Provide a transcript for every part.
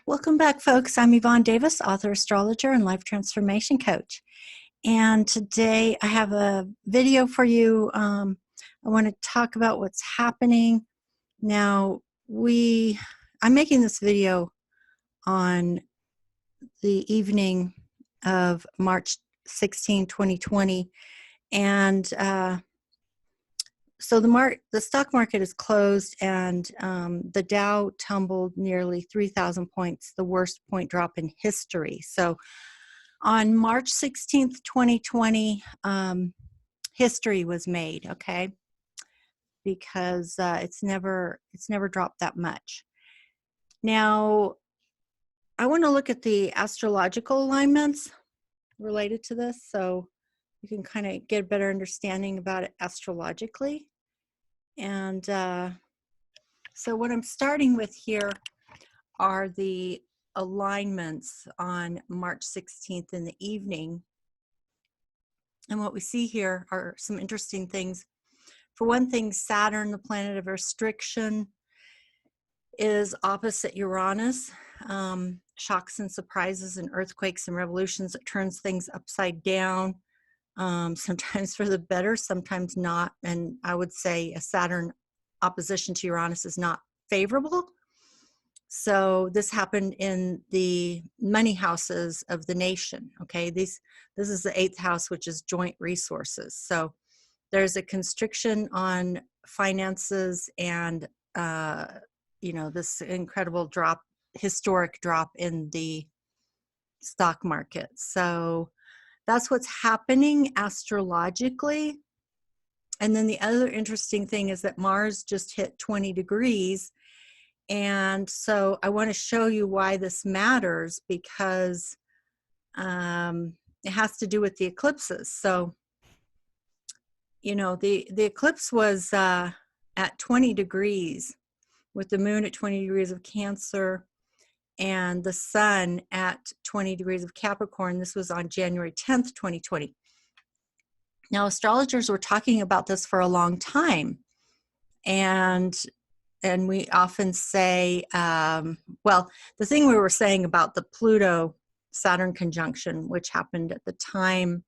Welcome back, folks. I'm Yvonne Davis, author, astrologer, and life transformation coach. And today I have a video for you. I want to talk about what's happening. Now, I'm making this video on the evening of March 16, 2020. And so the stock market is closed, and the Dow tumbled nearly 3,000 points, the worst point drop in history. So on March 16th, 2020, history was made, okay? Because it's never dropped that much. Now, I want to look at the astrological alignments related to this, so you can kind of get a better understanding about it astrologically. And so what I'm starting with here are the alignments on March 16th in the evening. And what we see here are some interesting things. For one thing, Saturn, the planet of restriction, is opposite Uranus. Shocks and surprises and earthquakes and revolutions. It turns things upside down, sometimes for the better, sometimes not. And I would say a Saturn opposition to Uranus is not favorable. So this happened in the money houses of the nation. Okay, this is the 8th house, which is joint resources. So there's a constriction on finances and this incredible drop, historic drop in the stock market. So that's what's happening astrologically. And then the other interesting thing is that Mars just hit 20 degrees. And so I want to show you why this matters, because it has to do with the eclipses. So, the eclipse was at 20 degrees, with the moon at 20 degrees of Cancer and the sun at 20 degrees of Capricorn. This was on January 10th, 2020. Now, astrologers were talking about this for a long time. And we often say, well, the thing we were saying about the Pluto-Saturn conjunction, which happened at the time,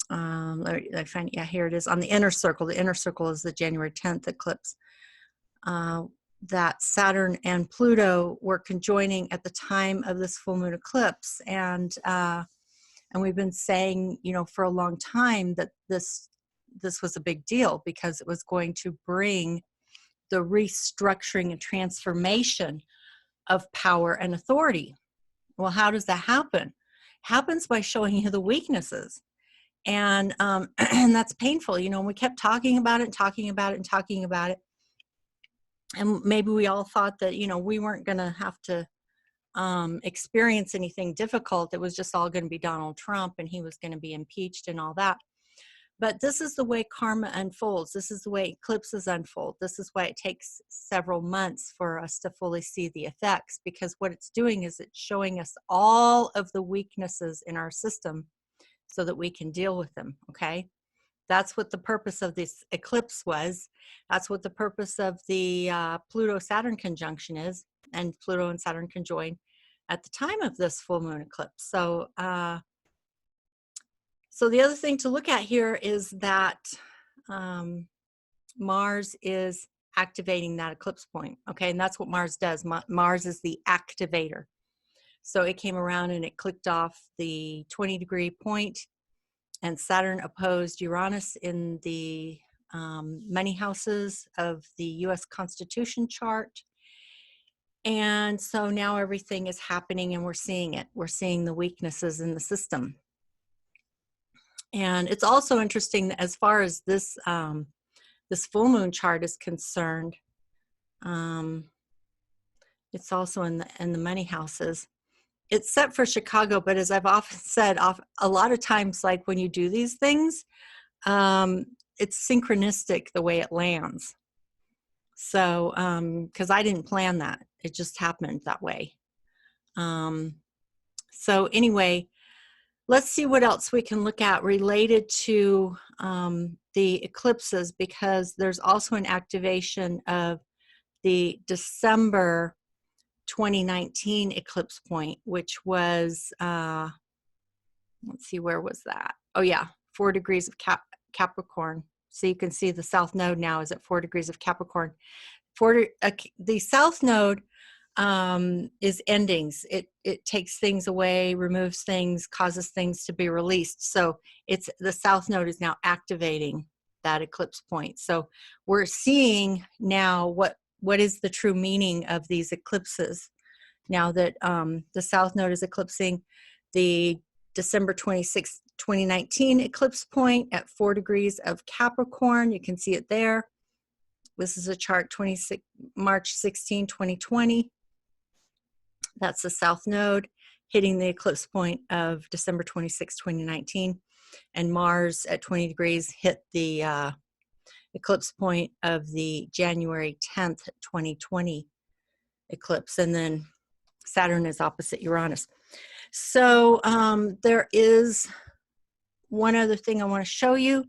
I find, yeah, here it is, on the inner circle. The inner circle is the January 10th eclipse. That Saturn and Pluto were conjoining at the time of this full moon eclipse. And we've been saying, for a long time that this was a big deal, because it was going to bring the restructuring and transformation of power and authority. Well, how does that happen? It happens by showing you the weaknesses. And and that's painful. We kept talking about it and talking about it and talking about it. And maybe we all thought that, we weren't going to have to experience anything difficult. It was just all going to be Donald Trump, and he was going to be impeached and all that. But this is the way karma unfolds. This is the way eclipses unfold. This is why it takes several months for us to fully see the effects, because what it's doing is it's showing us all of the weaknesses in our system so that we can deal with them, okay? That's what the purpose of this eclipse was. That's what the purpose of the Pluto-Saturn conjunction is, and Pluto and Saturn conjoin at the time of this full moon eclipse. So, so the other thing to look at here is that Mars is activating that eclipse point, okay? And that's what Mars does. Mars is the activator. So it came around and it clicked off the 20-degree point, and Saturn opposed Uranus in the money houses of the U.S. Constitution chart. And so now everything is happening, and we're seeing it. We're seeing the weaknesses in the system. And it's also interesting that as far as this this full moon chart is concerned, it's also in the money houses. It's set for Chicago, but as I've often said, a lot of times, like when you do these things, it's synchronistic the way it lands. So, because I didn't plan that, it just happened that way. So anyway, let's see what else we can look at related to the eclipses, because there's also an activation of the December 2019 eclipse point, which was, let's see, where was that? Oh yeah, 4 degrees of Capricorn. So you can see the south node now is at 4 degrees of Capricorn. The south node is endings. It takes things away, removes things, causes things to be released. So it's the south node is now activating that eclipse point. So we're seeing now what is the true meaning of these eclipses now that the south node is eclipsing the December 26th, 2019 eclipse point at 4 degrees of Capricorn. You can see it there. This is a chart March 16, 2020. That's the south node hitting the eclipse point of December 26, 2019. And Mars at 20 degrees hit the eclipse point of the January 10th, 2020 eclipse. And then Saturn is opposite Uranus. So there is one other thing I want to show you,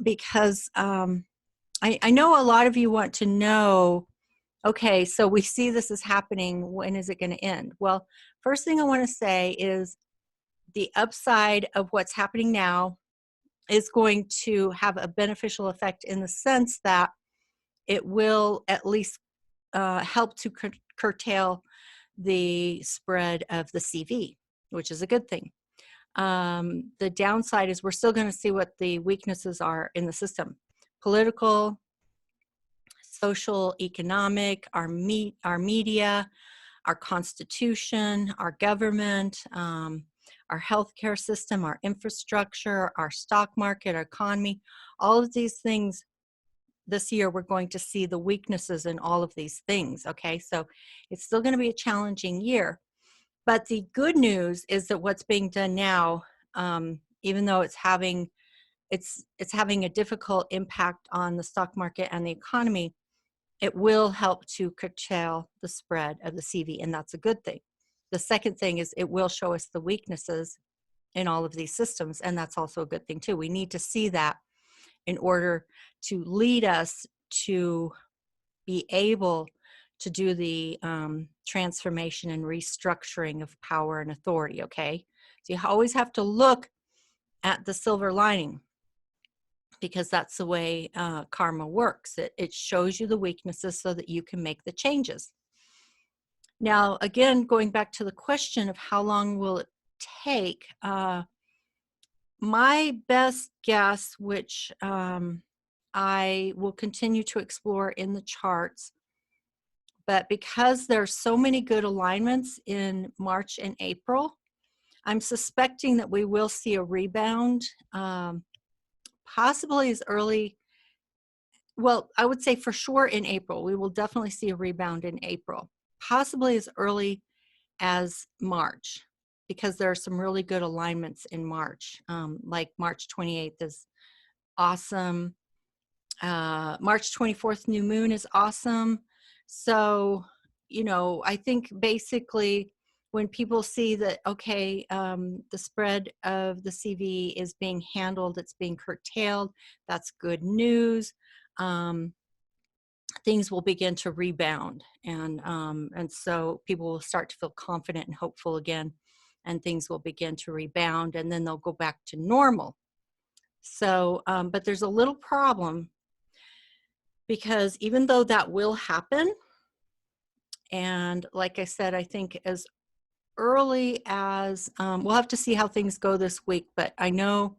because I know a lot of you want to know, okay, so we see this is happening. When is it going to end? Well, first thing I want to say is the upside of what's happening now is going to have a beneficial effect in the sense that it will at least help to curtail the spread of the CV, which is a good thing. The downside is we're still going to see what the weaknesses are in the system. Political, social, economic, our media, our constitution, our government, our healthcare system, our infrastructure, our stock market, our economy, all of these things. This year, we're going to see the weaknesses in all of these things, okay? So it's still going to be a challenging year. But the good news is that what's being done now, even though it's having a difficult impact on the stock market and the economy, it will help to curtail the spread of the CV, and that's a good thing. The second thing is it will show us the weaknesses in all of these systems, and that's also a good thing too. We need to see that in order to lead us to be able to do the transformation and restructuring of power and authority, okay? So you always have to look at the silver lining, because that's the way karma works. It shows you the weaknesses so that you can make the changes. Now, again, going back to the question of how long will it take, my best guess, which I will continue to explore in the charts, but because there's so many good alignments in March and April, I'm suspecting that we will see a rebound, possibly as early, well, I would say for sure in April. We will definitely see a rebound in April, possibly as early as March, because there are some really good alignments in March. Like March 28th is awesome. March 24th new moon is awesome. So, you know, I think basically when people see that, okay, the spread of the CV is being handled, it's being curtailed, that's good news. Things will begin to rebound, and so people will start to feel confident and hopeful again, and things will begin to rebound, and then they'll go back to normal. So, but there's a little problem, because even though that will happen, and like I said, I think as early as, we'll have to see how things go this week, but I know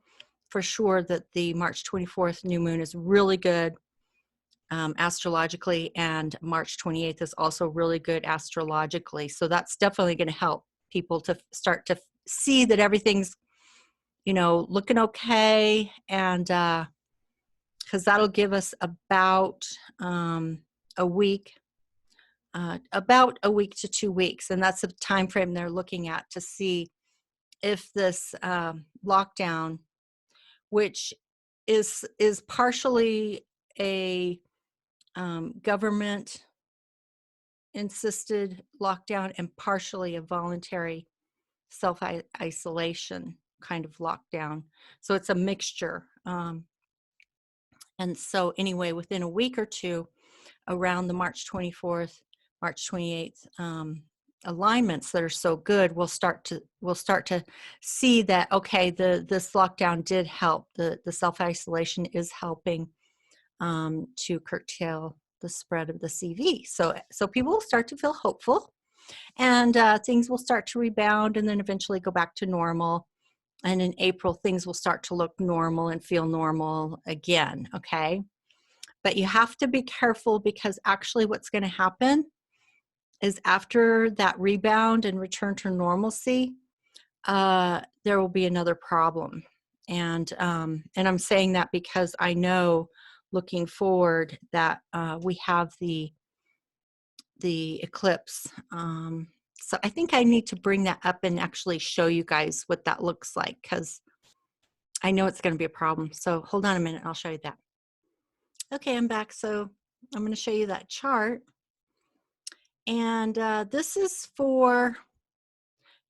for sure that the March 24th new moon is really good astrologically, and March 28th is also really good astrologically. So that's definitely going to help people to start to see that everything's, you know, looking okay, and because that'll give us about a week, about a week to 2 weeks, and that's the time frame they're looking at to see if this lockdown, which is partially a government insisted lockdown and partially a voluntary self-isolation kind of lockdown. So it's a mixture. And so anyway, within a week or two, around the March 24th, March 28th alignments that are so good, we'll start to see that, okay, this lockdown did help. The self-isolation is helping to curtail the spread of the CV. So people will start to feel hopeful, and things will start to rebound and then eventually go back to normal. And in April, things will start to look normal and feel normal again, okay? But you have to be careful, because actually what's going to happen is after that rebound and return to normalcy, there will be another problem. And I'm saying that because I know, looking forward, that we have the eclipse. So I think I need to bring that up and actually show you guys what that looks like, because I know it's going to be a problem. So hold on a minute, I'll show you that. Okay, I'm back. So I'm going to show you that chart. And this is for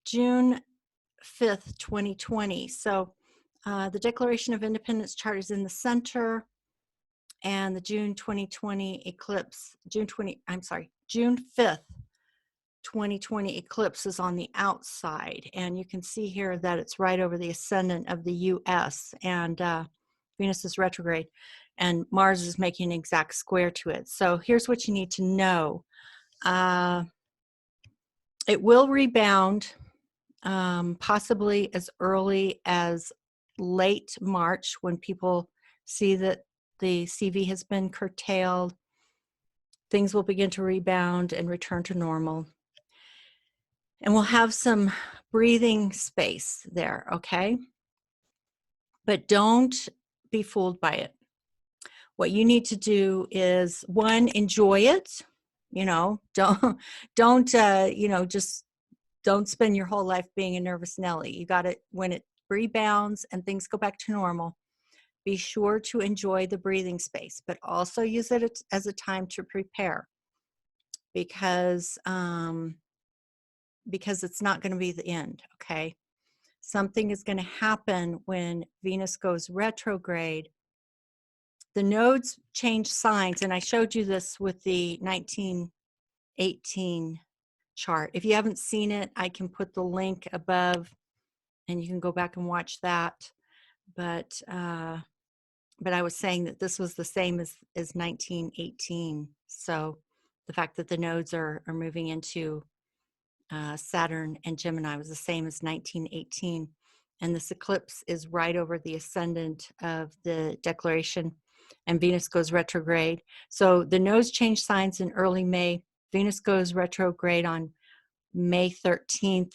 June 5th, 2020. So the Declaration of Independence chart is in the center, and the June 2020 eclipse, June 5th, 2020 eclipse is on the outside. And you can see here that it's right over the ascendant of the US, and Venus is retrograde, and Mars is making an exact square to it. So here's what you need to know. It will rebound, possibly as early as late March, when people see that the CV has been curtailed. Things will begin to rebound and return to normal. And we'll have some breathing space there, okay? But don't be fooled by it. What you need to do is, one, enjoy it. You know, just don't spend your whole life being a nervous Nelly. You got it. When it rebounds and things go back to normal, be sure to enjoy the breathing space, but also use it as a time to prepare, because it's not going to be the end, okay? Something is going to happen when Venus goes retrograde. The nodes change signs, and I showed you this with the 1918 chart. If you haven't seen it, I can put the link above, and you can go back and watch that. But I was saying that this was the same as 1918. So the fact that the nodes are moving into Saturn and Gemini was the same as 1918. And this eclipse is right over the ascendant of the declaration, and Venus goes retrograde. So the nodes change signs in early May. Venus goes retrograde on May 13th,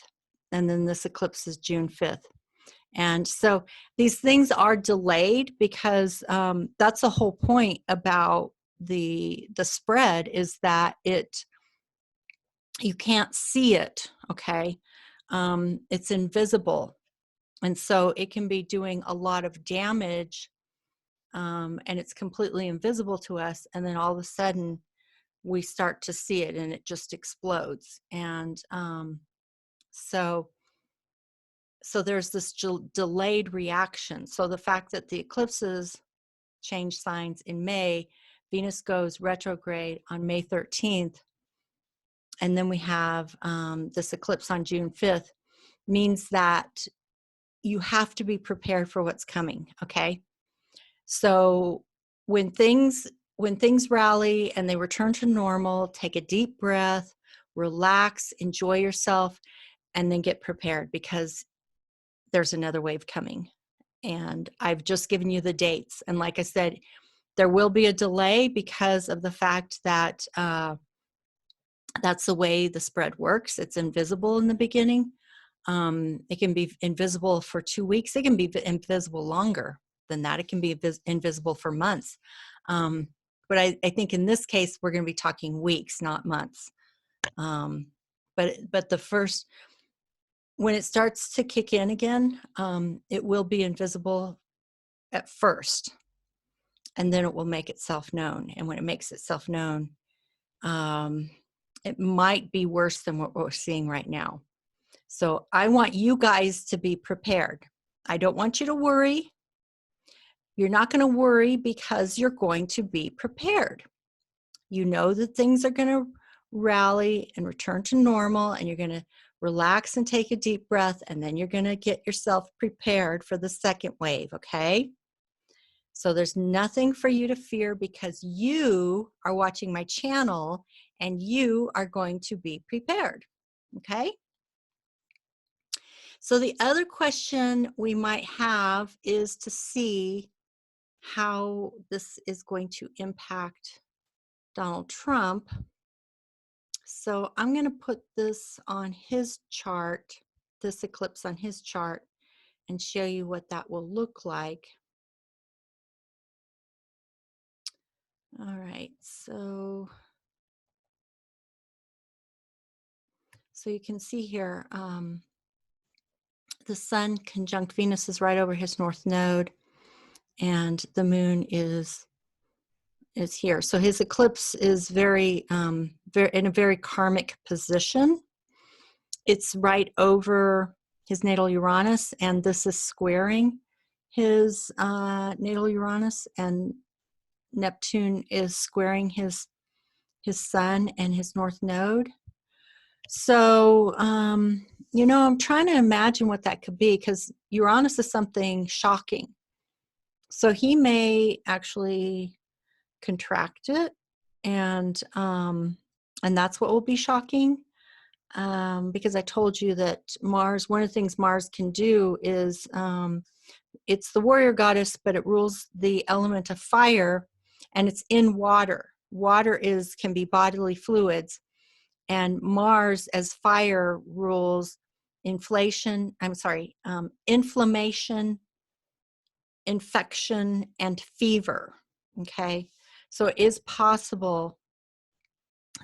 and then this eclipse is June 5th. And so these things are delayed, because that's the whole point about the spread, is that you can't see it, okay? It's invisible. And so it can be doing a lot of damage, and it's completely invisible to us. And then all of a sudden we start to see it, and it just explodes. And so there's this delayed reaction. So the fact that the eclipses change signs in May, Venus goes retrograde on May 13th, and then we have this eclipse on June 5th, means that you have to be prepared for what's coming, okay? So when things rally and they return to normal, take a deep breath, relax, enjoy yourself, and then get prepared, because there's another wave coming. And I've just given you the dates. And like I said, there will be a delay because of the fact that that's the way the spread works. It's invisible in the beginning. It can be invisible for 2 weeks. It can be invisible longer than that. It can be invisible for months. But I think in this case, we're going to be talking weeks, not months. But when it starts to kick in again, it will be invisible at first, and then it will make itself known. And when it makes itself known, it might be worse than what we're seeing right now. So I want you guys to be prepared. I don't want you to worry. You're not going to worry, because you're going to be prepared. You know that things are going to rally and return to normal, and you're going to relax and take a deep breath, and then you're going to get yourself prepared for the second wave, okay? So there's nothing for you to fear because you are watching my channel and you are going to be prepared, okay? So the other question we might have is to see how this is going to impact Donald Trump. So I'm going to put this on his chart, this eclipse on his chart, and show you what that will look like. All right, so you can see here, the sun conjunct Venus is right over his north node, and the moon is here. So his eclipse is very in a very karmic position. It's right over his natal Uranus, and this is squaring his natal Uranus, and Neptune is squaring his sun and his north node. So, you know, I'm trying to imagine what that could be, because Uranus is something shocking. So he may actually contract it, and that's what will be shocking. Because I told you that Mars, one of the things Mars can do is, it's the warrior goddess, but it rules the element of fire, and it's in water. Water can be bodily fluids, and Mars as fire rules inflation, inflammation, infection, and fever, okay? So it is possible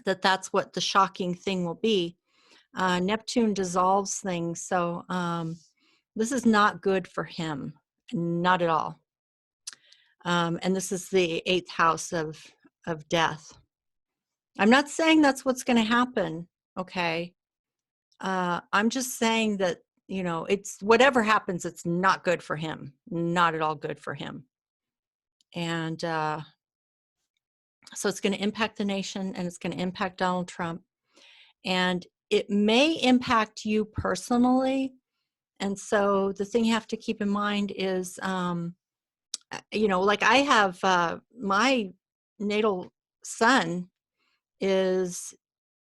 that that's what the shocking thing will be. Neptune dissolves things, so this is not good for him, not at all. And this is the 8th house of death. I'm not saying that's what's going to happen, okay? I'm just saying that, you know, it's whatever happens, it's not good for him, not at all good for him. And so it's going to impact the nation, and it's going to impact Donald Trump, and it may impact you personally. And so the thing you have to keep in mind is, you know, like I have my natal sun is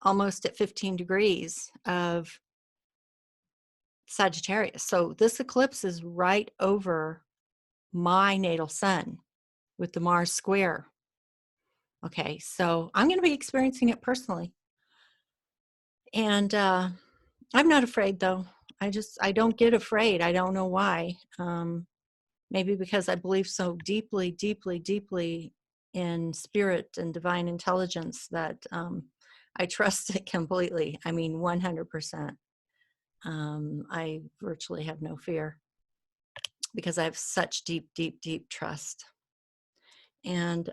almost at 15 degrees of Sagittarius. So this eclipse is right over my natal sun with the Mars square. Okay, so I'm going to be experiencing it personally. And I'm not afraid, though. I don't get afraid. I don't know why. Maybe because I believe so deeply, deeply, deeply in spirit and divine intelligence that I trust it completely. I mean, 100%. I virtually have no fear because I have such deep, deep, deep trust. And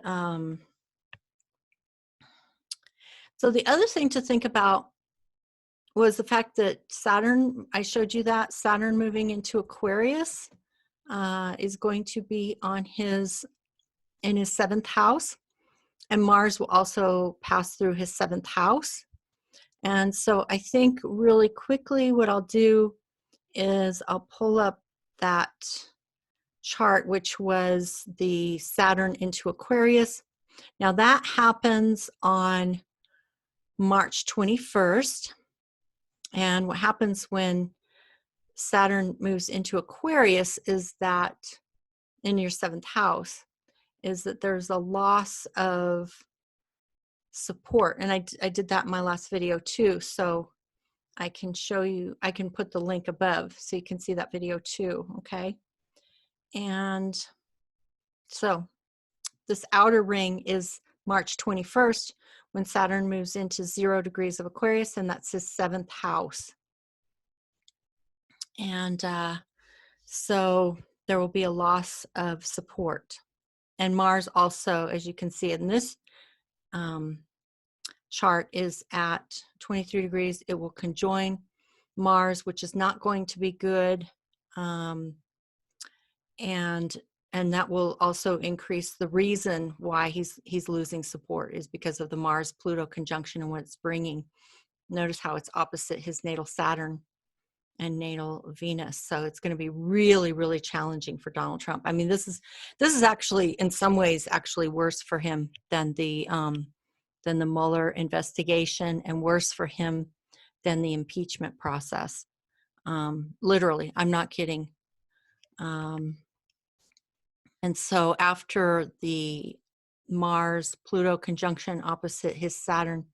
so the other thing to think about was the fact that Saturn, I showed you that, Saturn moving into Aquarius is going to be in his 7th house. And Mars will also pass through his 7th house. And so I think really quickly what I'll do is I'll pull up that chart, which was the Saturn into Aquarius. Now that happens on March 21st. And what happens when Saturn moves into Aquarius is that in your 7th house is that there's a loss of support. And I did that in my last video too. So I can show you, I can put the link above so you can see that video too, okay? And so this outer ring is March 21st when Saturn moves into 0 degrees of Aquarius, and that's his 7th house. And so there will be a loss of support. And Mars also, as you can see in this chart, is at 23 degrees. It will conjoin Mars, which is not going to be good. And And that will also increase the reason why he's losing support is because of the Mars-Pluto conjunction and what it's bringing. Notice how it's opposite his natal Saturn and natal Venus. So it's going to be really, really challenging for Donald Trump. I mean, this is actually in some ways actually worse for him than the Mueller investigation, and worse for him than the impeachment process. Literally, I'm not kidding. And so after the Mars-Pluto conjunction opposite his Saturn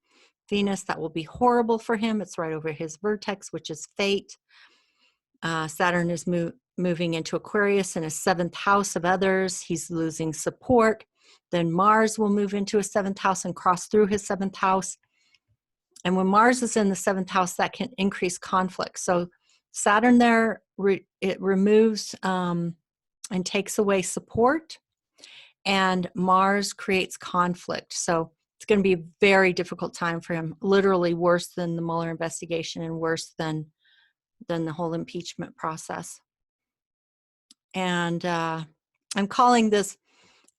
Venus, that will be horrible for him. It's right over his vertex, which is fate. Saturn is moving into Aquarius in a 7th house of others. He's losing support. Then Mars will move into a 7th house and cross through his 7th house. And when Mars is in the 7th house, that can increase conflict. So Saturn there, it removes and takes away support, and Mars creates conflict. So it's going to be a very difficult time for him, literally worse than the Mueller investigation and worse than the whole impeachment process. And I'm calling this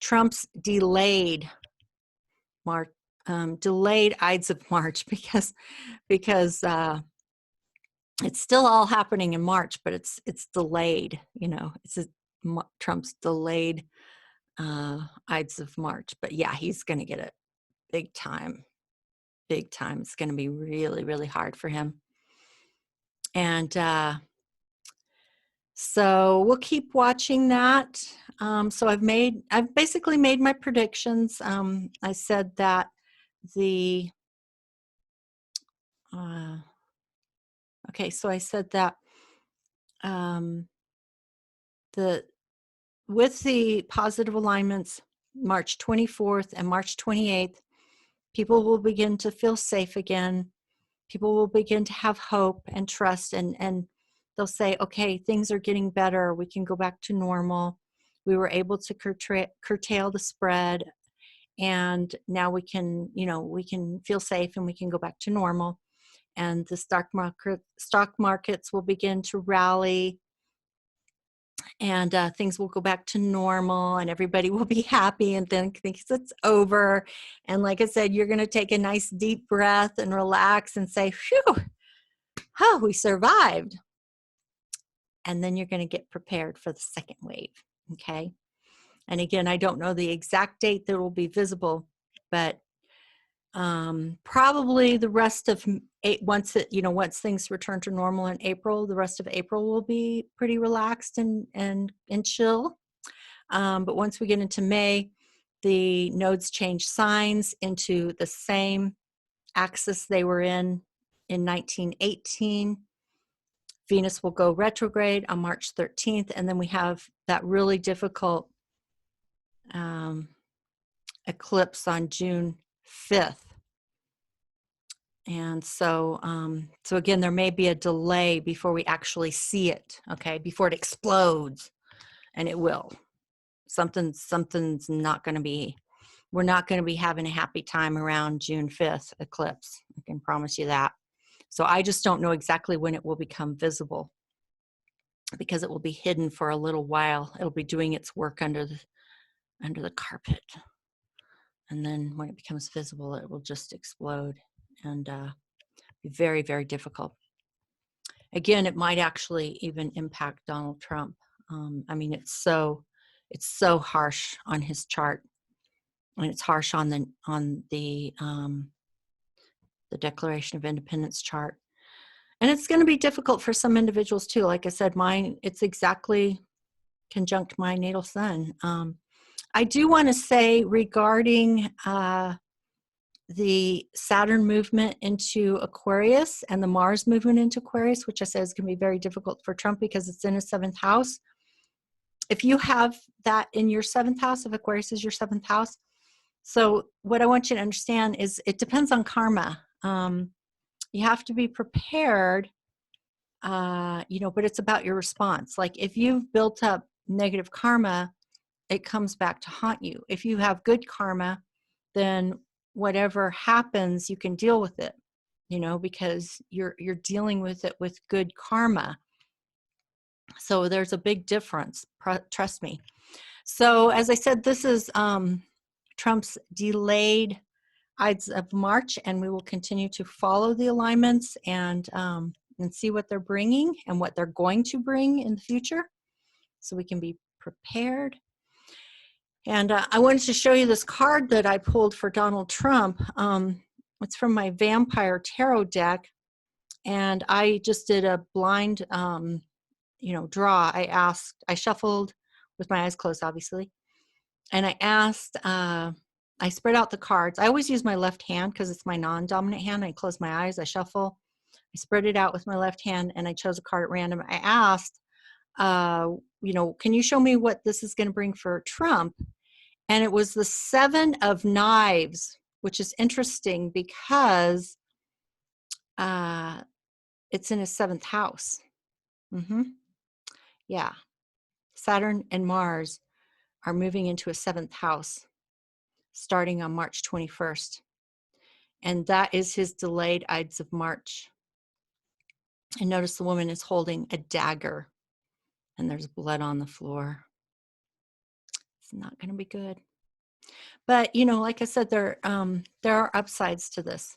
Trump's delayed March, delayed Ides of March, because it's still all happening in March, but it's delayed. You know, it's Trump's delayed Ides of March. But yeah, he's going to get it big time. Big time. It's going to be really, really hard for him. And so we'll keep watching that. So I've basically made my predictions. I said that so I said that with the positive alignments, March 24th and March 28th, people will begin to feel safe again. People will begin to have hope and trust, and they'll say, okay, things are getting better. We can go back to normal. We were able to curtail the spread, and now we can feel safe and we can go back to normal. And the stock markets will begin to rally, and things will go back to normal, and everybody will be happy and then think it's over. And like I said, you're going to take a nice deep breath and relax and say, phew, oh, we survived. And then you're going to get prepared for the second wave. Okay. And again, I don't know the exact date that will be visible, but probably the rest of once things return to normal in April, the rest of April will be pretty relaxed and chill. But once we get into May, the nodes change signs into the same axis they were in 1918. Venus will go retrograde on March 13th, and then we have that really difficult eclipse on June 5th. And so, so again, there may be a delay before we actually see it, okay, before it explodes, and it will. Something's not going to be, we're not going to be having a happy time around June 5th eclipse. I can promise you that. So I just don't know exactly when it will become visible, because it will be hidden for a little while. It'll be doing its work under the carpet. And then when it becomes visible, it will just explode and be very, very difficult. Again, it might actually even impact Donald Trump. I mean, it's so harsh on his chart, and it's harsh on the Declaration of Independence chart. And it's going to be difficult for some individuals too. Like I said, it's exactly conjunct my natal sun. I do want to say regarding the Saturn movement into Aquarius and the Mars movement into Aquarius, which I said is going to be very difficult for Trump because it's in his 7th house. If you have that in your 7th house, if Aquarius is your 7th house, so what I want you to understand is it depends on karma. You have to be prepared, but it's about your response. Like if you've built up negative karma, it comes back to haunt you. If you have good karma, then whatever happens, you can deal with it, because you're dealing with it with good karma. So there's a big difference, trust me. So as I said, this is Trump's delayed Ides of March, and we will continue to follow the alignments and see what they're bringing and what they're going to bring in the future, so we can be prepared. And I wanted to show you this card that I pulled for Donald Trump. It's from my Vampire Tarot deck, and I just did a blind, draw. I shuffled with my eyes closed, obviously, and I asked. I spread out the cards. I always use my left hand because it's my non-dominant hand. I close my eyes, I shuffle, I spread it out with my left hand, and I chose a card at random. I asked, can you show me what this is going to bring for Trump? And it was the 7 of Knives, which is interesting because it's in his 7th house. Yeah. Saturn and Mars are moving into a 7th house starting on March 21st. And that is his delayed Ides of March. And notice the woman is holding a dagger, and there's blood on the floor. It's not going to be good. But, like I said, there are upsides to this.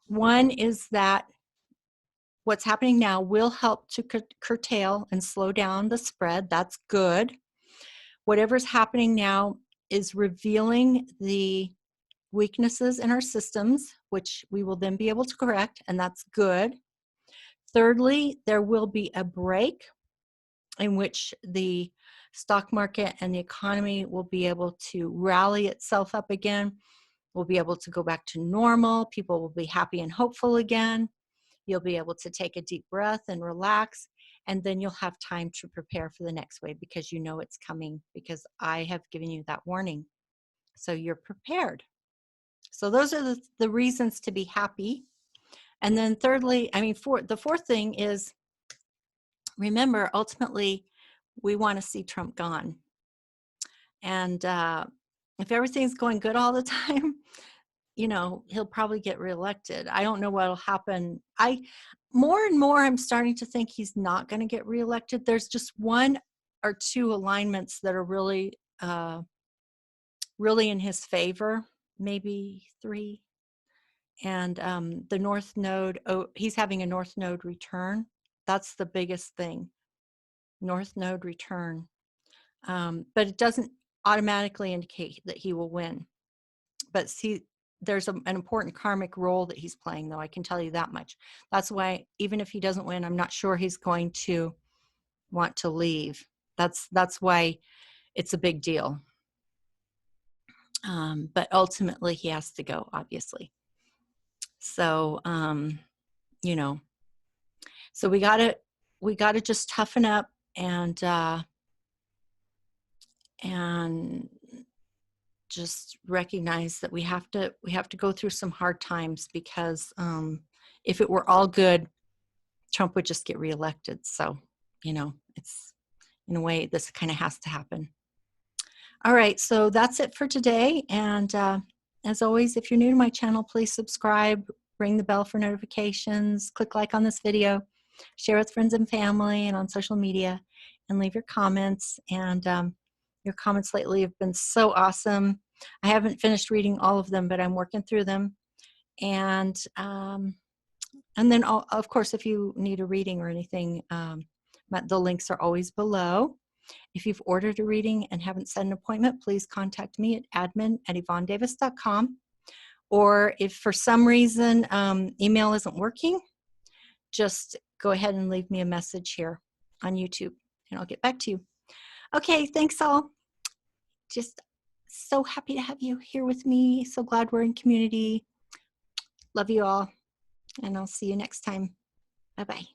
One is that what's happening now will help to curtail and slow down the spread. That's good. Whatever's happening now is revealing the weaknesses in our systems, which we will then be able to correct, and that's good. Thirdly, there will be a break in which the stock market and the economy will be able to rally itself up again. We'll be able to go back to normal. People will be happy and hopeful again. You'll be able to take a deep breath and relax, and then you'll have time to prepare for the next wave because you know it's coming, because I have given you that warning. So you're prepared. So those are the reasons to be happy. And then thirdly, the fourth thing is, remember, ultimately, we want to see Trump gone. And if everything's going good all the time, he'll probably get reelected. I don't know what'll happen. More and more, I'm starting to think he's not going to get reelected. There's just 1 or 2 alignments that are really, really in his favor, maybe 3. And the North Node, he's having a North Node return. That's the biggest thing, North Node return. But it doesn't automatically indicate that he will win. But see, there's an important karmic role that he's playing, though. I can tell you that much. That's why, even if he doesn't win, I'm not sure he's going to want to leave. That's why it's a big deal. But ultimately, he has to go, obviously. So, so we gotta just toughen up and just recognize that we have to go through some hard times, because if it were all good, Trump would just get reelected. So, it's, in a way, this kind of has to happen. All right, so that's it for today. And as always, if you're new to my channel, please subscribe, ring the bell for notifications, click like on this video, share with friends and family and on social media, and leave your comments. And your comments lately have been so awesome. I haven't finished reading all of them, but I'm working through them. And then, of course, if you need a reading or anything, the links are always below. If you've ordered a reading and haven't set an appointment, please contact me at admin@yvonnedavis.com. Or if for some reason email isn't working, just go ahead and leave me a message here on YouTube, and I'll get back to you. Okay, thanks all. Just so happy to have you here with me. So glad we're in community. Love you all, and I'll see you next time. Bye-bye.